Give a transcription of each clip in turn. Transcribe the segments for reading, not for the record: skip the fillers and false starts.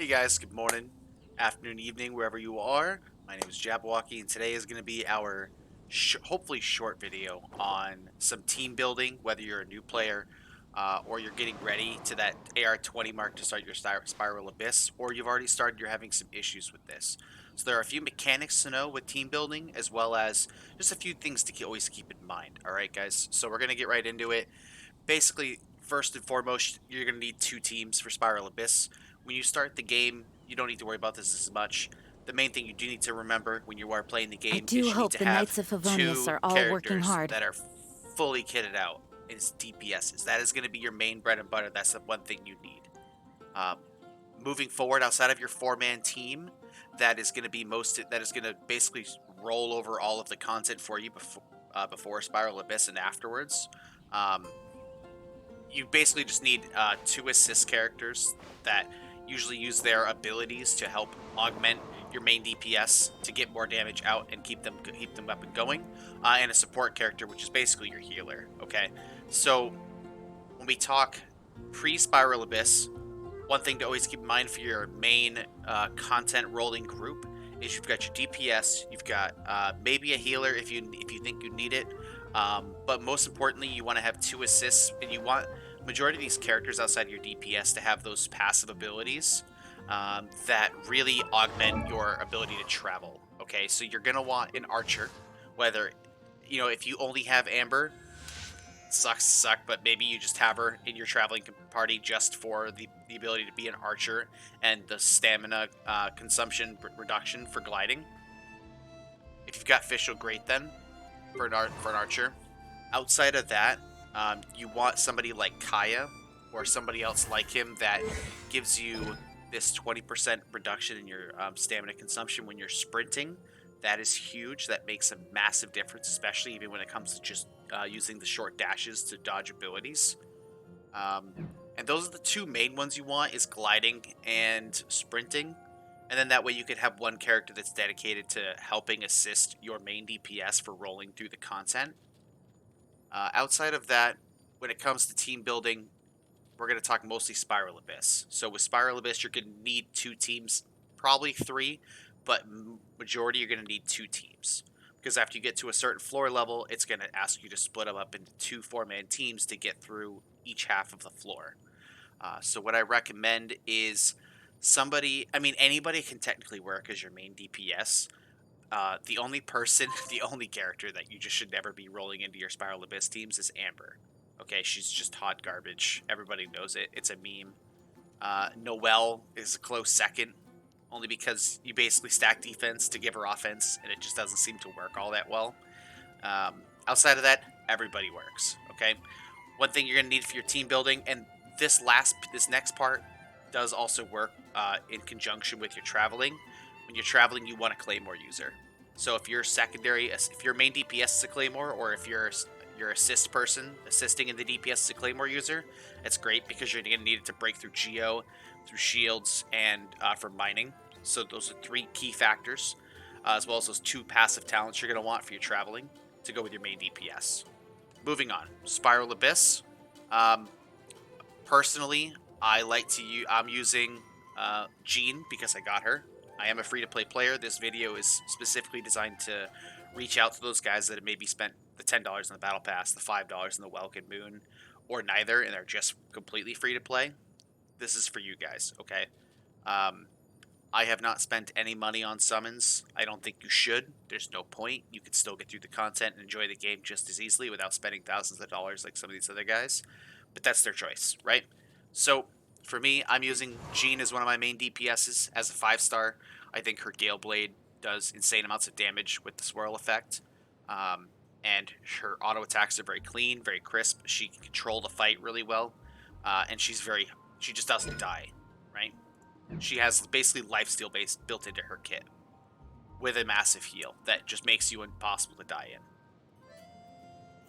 Hey guys, good morning, afternoon, evening, wherever you are. My name is Jabberwocky, and today is going to be our hopefully short video on some team building, whether you're a new player or you're getting ready to that AR 20 mark to start your Spiral Abyss, or you've already started, you're having some issues with this. So there are a few mechanics to know with team building, as well as just a few things to always keep in mind. All right, guys, so we're going to get right into it. Basically, first and foremost, you're going to need two teams for Spiral Abyss. When you start the game, you don't need to worry about this as much. The main thing you do need to remember when you are playing the I game do is you need hope to the have Knights of Favonius two are all working characters hard. that are fully kitted out as DPSs. That is going to be your main bread and butter. That's the one thing you need. Um, Moving forward, outside of your four-man team, that is going to be that is going to basically roll over all of the content for you before Spiral Abyss and afterwards. Um, you basically just need two assist characters that usually use their abilities to help augment your main DPS to get more damage out and keep them up and going, and a support character, which is basically your healer. Okay, so when we talk pre-Spiral Abyss, one thing to always keep in mind for your main content rolling group is you've got your DPS, you've got maybe a healer if you think you need it, but most importantly, you want to have two assists, and you want majority of these characters outside your DPS to have those passive abilities that really augment your ability to travel. Okay, so you're gonna want an archer, whether if you only have Amber, sucks to suck, but maybe you just have her in your traveling party just for the ability to be an archer and the stamina consumption reduction for gliding. If you've got Fischl, great then for an archer. Outside of that, you want somebody like Kaya or somebody else like him that gives you this 20% reduction in your stamina consumption when you're sprinting. That is huge. That makes a massive difference, especially even when it comes to just using the short dashes to dodge abilities. Um, and those are the two main ones you want: is gliding and sprinting. And then that way you could have one character that's dedicated to helping assist your main DPS for rolling through the content. Outside of that, when it comes to team building, we're going to talk mostly Spiral Abyss. So with Spiral Abyss, you're going to need two teams, probably three, but majority you're going to need two teams. Because after you get to a certain floor level, it's going to ask you to split them up into two four-man teams to get through each half of the floor. So what I recommend is anybody can technically work as your main DPS. The only person, the only character that you just should never be rolling into your Spiral Abyss teams is Amber. Okay, she's just hot garbage. Everybody knows it. It's a meme. Noelle is a close second, only because you basically stack defense to give her offense, and it just doesn't seem to work all that well. Outside of that, everybody works. Okay, one thing you're gonna need for your team building, and this next part does also work in conjunction with your traveling. When you're traveling, you want a Claymore user. So if if your main DPS is a Claymore, or if your assist person assisting in the DPS is a Claymore user, it's great because you're gonna need it to break through Geo, through shields, and for mining. So those are three key factors, as well as those two passive talents you're gonna want for your traveling to go with your main DPS. Moving on, Spiral Abyss. Um, Personally, I'm using Jean because I got her. I am a free-to-play player. This video is specifically designed to reach out to those guys that have maybe spent the $10 on the Battle Pass, the $5 in the Welkin Moon, or neither, and they're just completely free to play. This is for you guys, okay? Um, I have not spent any money on summons. I don't think you should. There's no point. You could still get through the content and enjoy the game just as easily without spending thousands of dollars like some of these other guys. But that's their choice, right? So for me, I'm using Jean as one of my main DPSs as a 5-star. I think her Gale Blade does insane amounts of damage with the swirl effect. Um, and her auto attacks are very clean, very crisp. She can control the fight really well. And she just doesn't die, right? She has basically lifesteal based built into her kit with a massive heal that just makes you impossible to die in.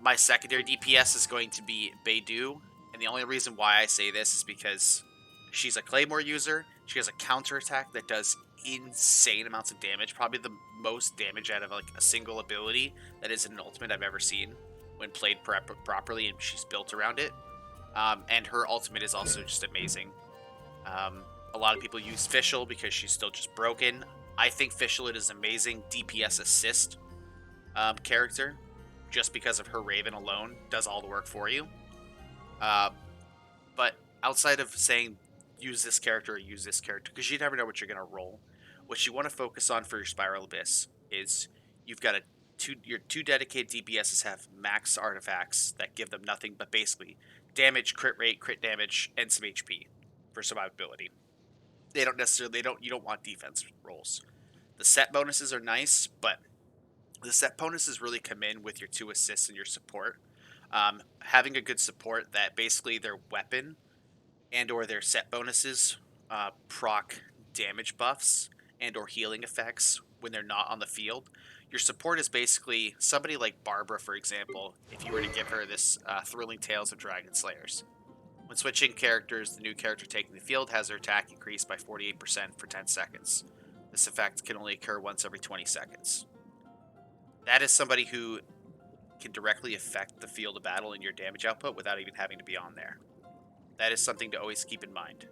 My secondary DPS is going to be Beidou, and the only reason why I say this is because she's a Claymore user. She has a counter attack that does insane amounts of damage, probably the most damage out of like a single ability that is an ultimate I've ever seen when played properly, and she's built around it. And her ultimate is also just amazing. Um, A lot of people use Fischl because she's still just broken. I think Fischl is an amazing DPS assist character, just because of her Raven alone does all the work for you. Uh, but outside of saying use this character or use this character, because you never know what you're going to roll, what you want to focus on for your Spiral Abyss is you've got your two dedicated DPSs have max artifacts that give them nothing but basically damage, crit rate, crit damage, and some HP for survivability. They don't necessarily you don't want defense rolls. The set bonuses are nice, but the set bonuses really come in with your 2 assists and your support. Having a good support that basically their weapon and or their set bonuses proc damage buffs and or healing effects when they're not on the field. Your support is basically somebody like Barbara, for example, if you were to give her this Thrilling Tales of Dragon Slayers. When switching characters, the new character taking the field has their attack increased by 48% for 10 seconds. This effect can only occur once every 20 seconds. That is somebody who can directly affect the field of battle and your damage output without even having to be on there. That is something to always keep in mind.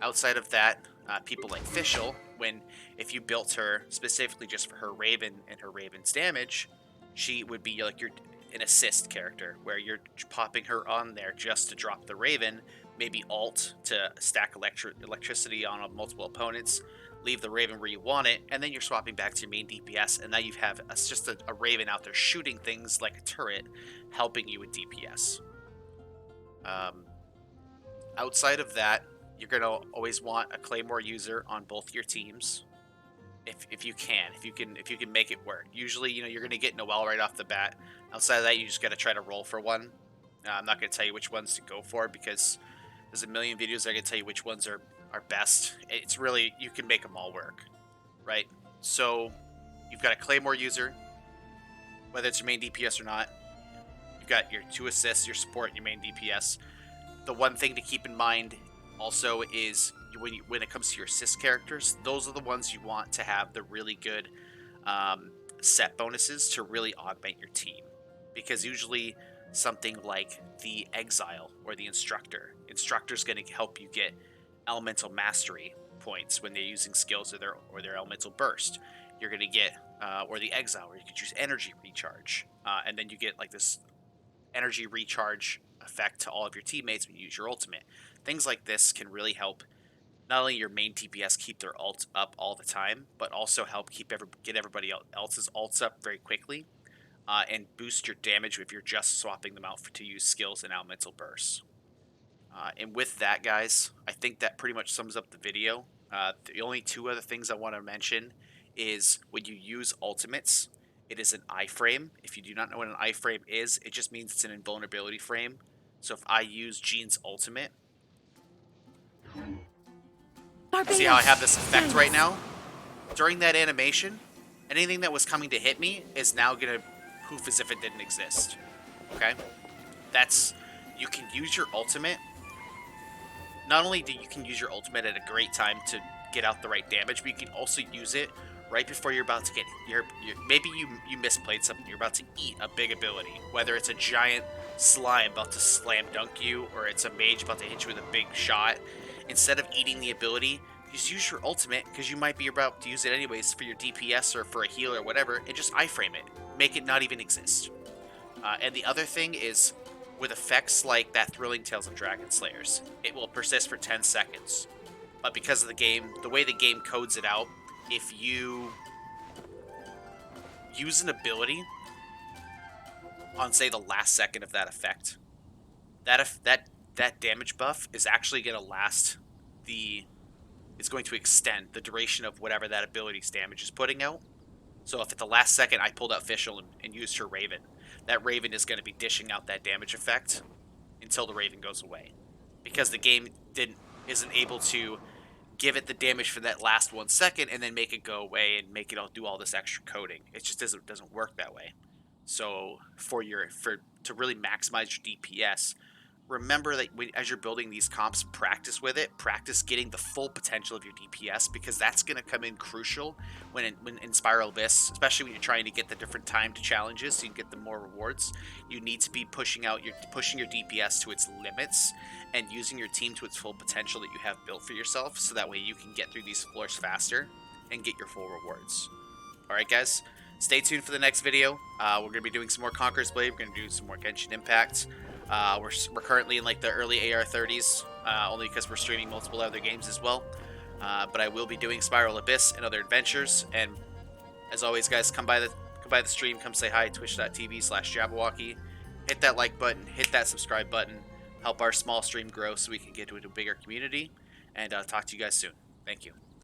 Outside of that, people like Fischl, if you built her specifically just for her Raven and her Raven's damage, she would be like an assist character where you're popping her on there just to drop the Raven, maybe ult to stack electricity on multiple opponents, leave the Raven where you want it, and then you're swapping back to your main DPS, and now you have just a Raven out there shooting things like a turret, helping you with DPS. Outside of that, you're going to always want a Claymore user on both your teams. If you can make it work. Usually, you're going to get Noelle right off the bat. Outside of that, you just got to try to roll for one. I'm not going to tell you which ones to go for because there's a million videos that are going to tell you which ones are best. It's really, you can make them all work, right? So you've got a Claymore user, whether it's your main DPS or not. You've got your 2 assists, your support, your main DPS. The one thing to keep in mind also is when it comes to your assist characters, those are the ones you want to have the really good set bonuses to really augment your team. Because usually something like the Exile or the Instructor's going to help you get elemental mastery points when they're using skills or their elemental burst. You're going to get, or the Exile, where you could use energy recharge. And then you get like this energy recharge effect to all of your teammates when you use your ultimate. Things like this can really help not only your main DPS keep their ult up all the time, but also help get everybody else's ults up very quickly, and boost your damage if you're just swapping them out to use skills and elemental bursts. And with that, guys, I think that pretty much sums up the video. The only 2 other things I want to mention is when you use ultimates, it is an iframe. If you do not know what an iframe is, it just means it's an invulnerability frame. So if I use Jean's ultimate, see how I have this effect right now? During that animation, anything that was coming to hit me is now going to poof as if it didn't exist. Okay? You can use your ultimate. Not only do you can use your ultimate at a great time to get out the right damage, but you can also use it right before you're about to get maybe you misplayed something. You're about to eat a big ability, whether it's a giant slime about to slam dunk you or it's a mage about to hit you with a big shot. Instead of eating the ability, just use your ultimate, because you might be about to use it anyways for your DPS or for a heal or whatever, and just iframe it. Make it not even exist. And the other thing is, with effects like that Thrilling Tales of Dragon Slayers, it will persist for 10 seconds. But because of the way the game codes it out, if you use an ability on, say, the last second of that effect, that damage buff is actually going to last it's going to extend the duration of whatever that ability's damage is putting out. So if at the last second I pulled out Fischl and used her Raven, that Raven is going to be dishing out that damage effect until the Raven goes away. Because the game isn't able to give it the damage for that last 1 second and then make it go away and make it do all this extra coding. It just doesn't work that way. So to really maximize your DPS, remember that as you're building these comps, practice with it. Practice getting the full potential of your DPS, because that's going to come in crucial when in Spiral Abyss, especially when you're trying to get the different timed challenges so you can get the more rewards. You need to be pushing your DPS to its limits and using your team to its full potential that you have built for yourself, so that way you can get through these floors faster and get your full rewards. All right, guys. Stay tuned for the next video. We're going to be doing some more Conqueror's Blade. We're going to do some more Genshin Impact. We're currently in like the early AR30s, only because we're streaming multiple other games as well. But I will be doing Spiral Abyss and other adventures. And as always, guys, come by the stream. Come say hi. Twitch.tv/Jabberwocky. Hit that like button. Hit that subscribe button. Help our small stream grow so we can get to a bigger community. And talk to you guys soon. Thank you.